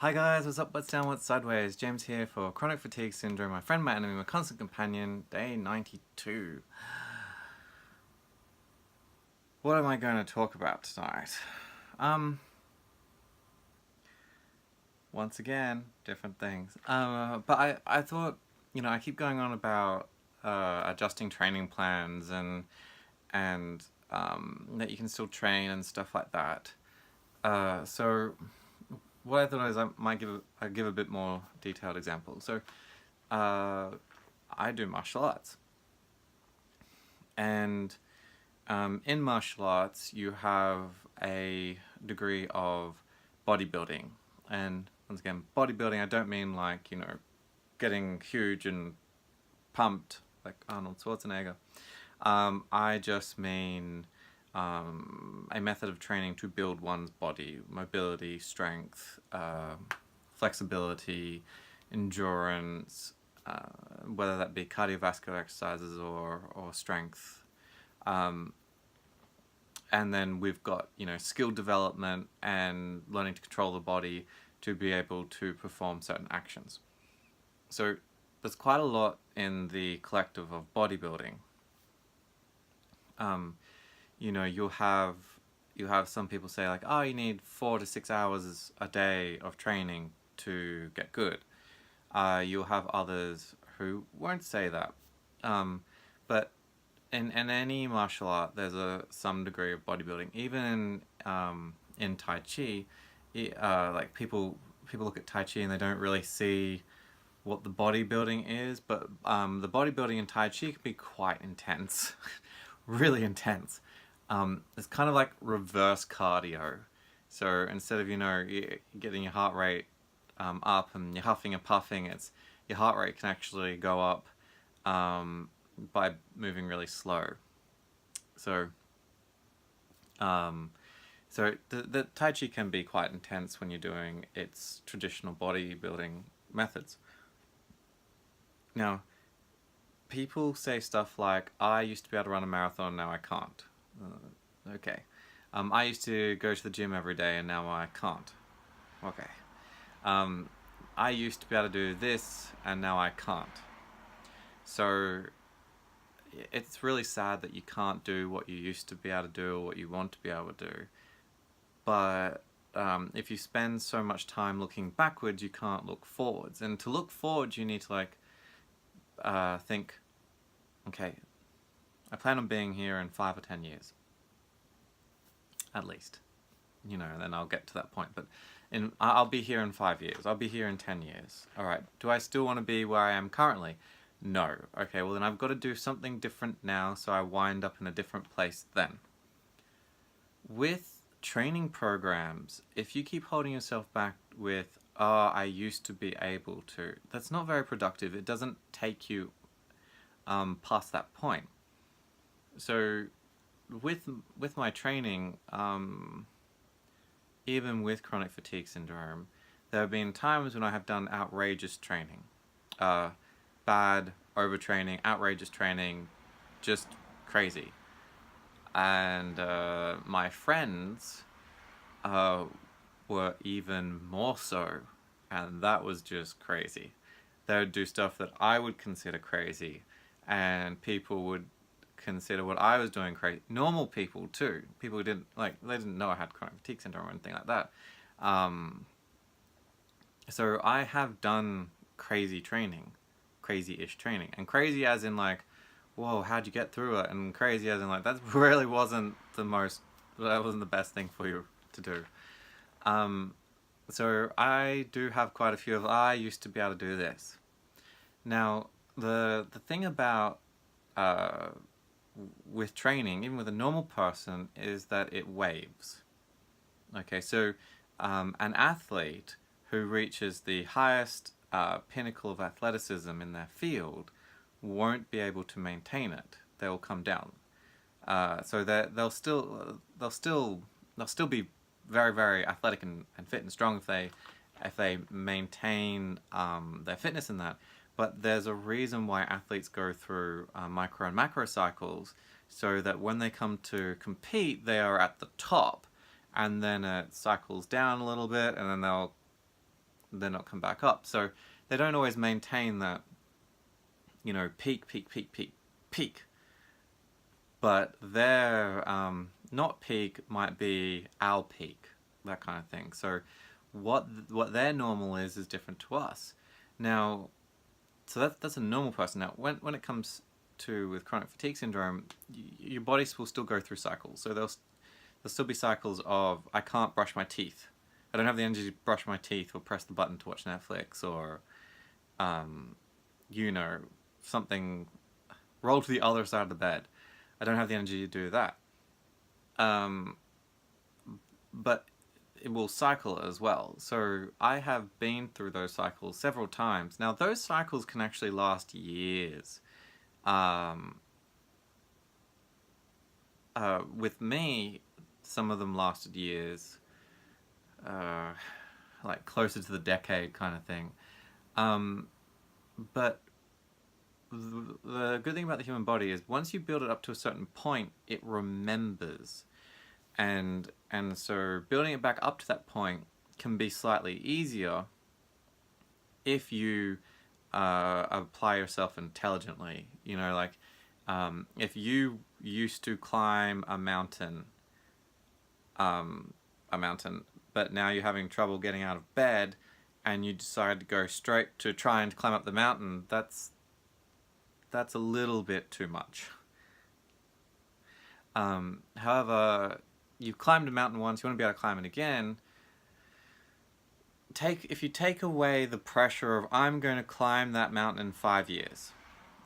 Hi guys, what's up, what's down, what's sideways? James here for Chronic Fatigue Syndrome, my friend, my enemy, my constant companion, day 92. What am I going to talk about tonight? Once again, different things. But I thought, I keep going on about adjusting training plans and that you can still train and stuff like that. So what I thought is I'd give a bit more detailed example. So I do martial arts, and in martial arts you have a degree of bodybuilding. And once again, bodybuilding, I don't mean like, getting huge and pumped like Arnold Schwarzenegger. I just mean a method of training to build one's body, mobility, strength, flexibility, endurance, whether that be cardiovascular exercises or strength. And then we've got, skill development and learning to control the body to be able to perform certain actions. So there's quite a lot in the collective of bodybuilding. You'll have some people say like, oh, you need 4 to 6 hours a day of training to get good. You'll have others who won't say that. But in any martial art, there's some degree of bodybuilding. Even in Tai Chi, like people look at Tai Chi and they don't really see what the bodybuilding is, but the bodybuilding in Tai Chi can be quite intense, really intense. It's kind of like reverse cardio. So instead of getting your heart rate up and you're huffing and puffing, your heart rate can actually go up by moving really slow. So the Tai Chi can be quite intense when you're doing its traditional bodybuilding methods. Now, people say stuff like, I used to be able to run a marathon, now I can't. Okay. I used to go to the gym every day and now I can't. Okay. I used to be able to do this and now I can't. So it's really sad that you can't do what you used to be able to do or what you want to be able to do. But if you spend so much time looking backwards, you can't look forwards. And to look forwards, you need to think, okay, I plan on being here in 5 or 10 years. At least. And then I'll get to that point. But I'll be here in 5 years. I'll be here in 10 years. Alright, do I still want to be where I am currently? No. Okay, well then I've got to do something different now so I wind up in a different place then. With training programs, if you keep holding yourself back with, oh, I used to be able to, that's not very productive. It doesn't take you past that point. So with my training, even with chronic fatigue syndrome, there have been times when I have done outrageous training. Bad, overtraining, outrageous training, just crazy. And my friends were even more so, and that was just crazy. They would do stuff that I would consider crazy, and people would consider what I was doing crazy. Normal people too. People didn't they didn't know I had chronic fatigue syndrome or anything like that. So I have done crazy training, crazy-ish training, and crazy as in like, whoa, how'd you get through it? And crazy as in like, that really wasn't the best thing for you to do. So I do have quite a few of, I used to be able to do this. Now, the thing about with training, even with a normal person, is that it waves. Okay, so an athlete who reaches the highest pinnacle of athleticism in their field won't be able to maintain it. They will come down. So they'll still be very, very athletic and fit and strong if they maintain their fitness in that. But there's a reason why athletes go through micro and macro cycles, so that when they come to compete, they are at the top, and then it cycles down a little bit, and then they'll then not come back up. So they don't always maintain that, you know, peak, peak, peak, peak, peak. But their not peak might be our peak, that kind of thing. So what their normal is different to us. Now, so that's a normal person. Now, when it comes to with chronic fatigue syndrome, your body will still go through cycles. So there'll still be cycles of, I can't brush my teeth. I don't have the energy to brush my teeth or press the button to watch Netflix or, you know, something, roll to the other side of the bed. I don't have the energy to do that. But it will cycle as well. So I have been through those cycles several times. Now, those cycles can actually last years. With me, some of them lasted years, like closer to the decade kind of thing. But the good thing about the human body is once you build it up to a certain point, it remembers. And so building it back up to that point can be slightly easier if you apply yourself intelligently. You know, like if you used to climb a mountain, but now you're having trouble getting out of bed, and you decide to go straight to try and climb up the mountain, that's a little bit too much. However, you've climbed a mountain once, you want to be able to climb it again. If you take away the pressure of, I'm going to climb that mountain in 5 years.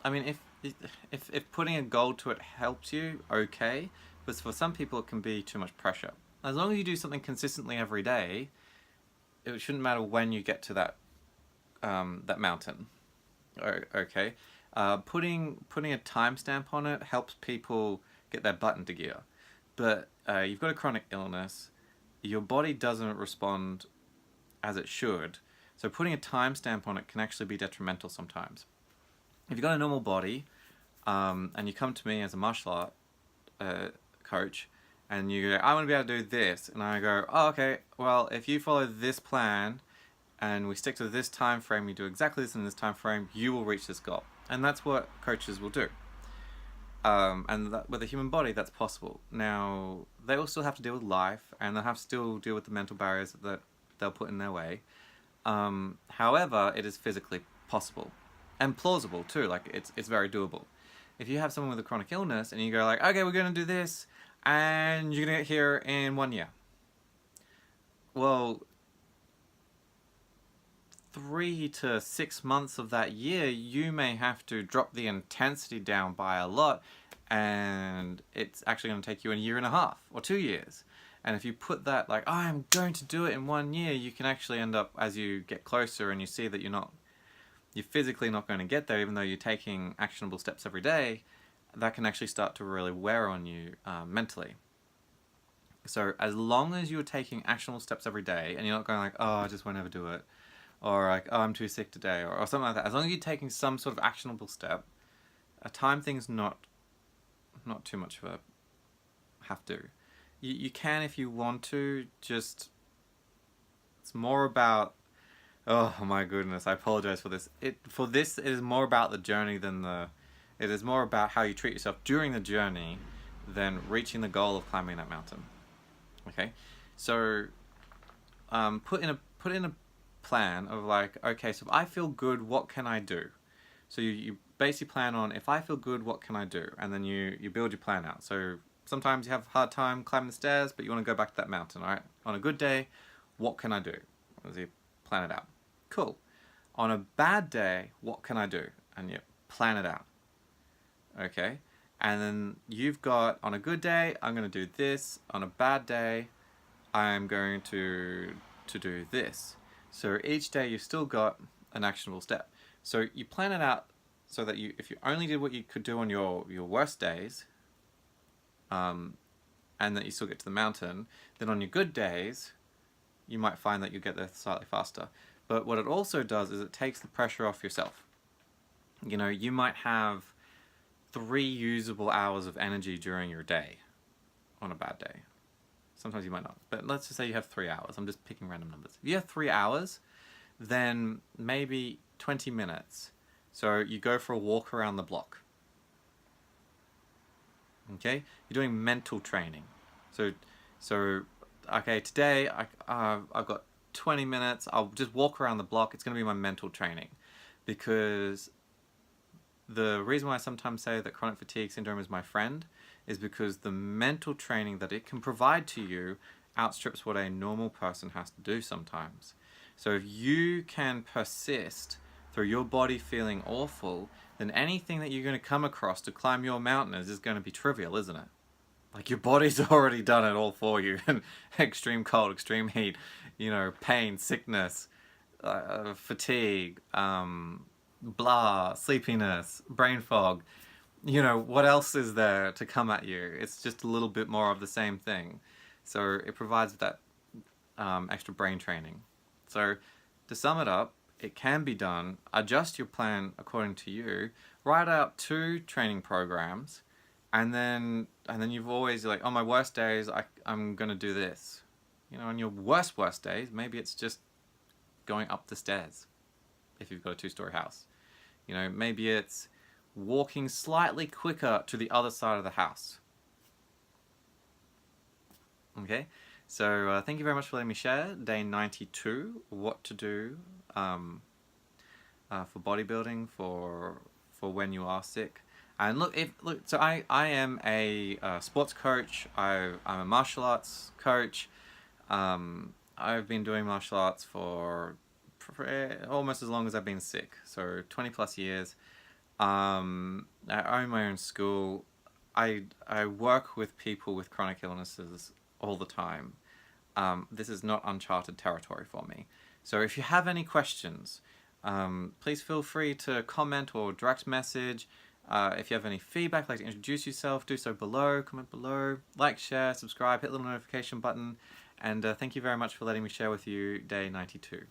I mean, if putting a goal to it helps you, okay, but for some people it can be too much pressure. As long as you do something consistently every day, it shouldn't matter when you get to that mountain. Okay, putting a timestamp on it helps people get their butt into gear. But you've got a chronic illness, your body doesn't respond as it should, so putting a timestamp on it can actually be detrimental sometimes. If you've got a normal body, and you come to me as a martial art coach, and you go, I want to be able to do this, and I go, oh, okay, well, if you follow this plan, and we stick to this time frame, you do exactly this in this time frame, you will reach this goal. And that's what coaches will do. And with the human body, that's possible. Now, they will still have to deal with life, and they'll have to still deal with the mental barriers that they'll put in their way. However, it is physically possible. And plausible, too. Like, it's very doable. If you have someone with a chronic illness, and you go like, okay, we're going to do this, and you're going to get here in 1 year. Well, 3 to 6 months of that year, you may have to drop the intensity down by a lot, and it's actually going to take you a year and a half or 2 years. And if you put that like, oh, I'm going to do it in 1 year, you can actually end up, as you get closer and you see that you're physically not going to get there, even though you're taking actionable steps every day, that can actually start to really wear on you mentally. So as long as you're taking actionable steps every day, and you're not going like, oh, I just won't ever do it, or like, oh, I'm too sick today, or something like that. As long as you're taking some sort of actionable step, a time thing's not too much of a have to. You can if you want to, just, it's more about, oh my goodness, I apologize for this. It is more about the journey it is more about how you treat yourself during the journey than reaching the goal of climbing that mountain. Okay? So, put in a plan of like, okay, so if I feel good, what can I do? So you basically plan on, if I feel good, what can I do? And then you build your plan out. So sometimes you have a hard time climbing the stairs, but you want to go back to that mountain, all right? On a good day, what can I do? As you plan it out. Cool. On a bad day, what can I do? And you plan it out. Okay? And then you've got, on a good day, I'm going to do this. On a bad day, I'm going to do this. So each day you've still got an actionable step. So you plan it out so that if you only did what you could do on your worst days, and that you still get to the mountain, then on your good days, you might find that you get there slightly faster. But what it also does is it takes the pressure off yourself. You know, you might have 3 usable hours of energy during your day on a bad day. Sometimes you might not, but let's just say you have 3 hours. I'm just picking random numbers. If you have 3 hours, then maybe 20 minutes. So you go for a walk around the block. Okay, you're doing mental training. So okay, today I've got 20 minutes. I'll just walk around the block. It's going to be my mental training, because the reason why I sometimes say that chronic fatigue syndrome is my friend is because the mental training that it can provide to you outstrips what a normal person has to do sometimes. So if you can persist through your body feeling awful, then anything that you're going to come across to climb your mountain is going to be trivial, isn't it? Like, your body's already done it all for you. Extreme cold, extreme heat, pain, sickness, fatigue, blah, sleepiness, brain fog. What else is there to come at you? It's just a little bit more of the same thing. So it provides that extra brain training. So to sum it up, it can be done. Adjust your plan according to you. Write out 2 training programs, and then you've always like, on my worst days, I'm gonna do this. On your worst days, maybe it's just going up the stairs if you've got a 2-story house. Maybe it's walking slightly quicker to the other side of the house. Okay, so thank you very much for letting me share day 92, what to do for bodybuilding, for when you are sick. And so I am a sports coach. I'm a martial arts coach. I've been doing martial arts for almost as long as I've been sick, so 20 plus years. I own my own school. I work with people with chronic illnesses all the time. This is not uncharted territory for me. So if you have any questions, please feel free to comment or direct message. If you have any feedback, like to introduce yourself, do so below, comment below, like, share, subscribe, hit the little notification button, and thank you very much for letting me share with you day 92.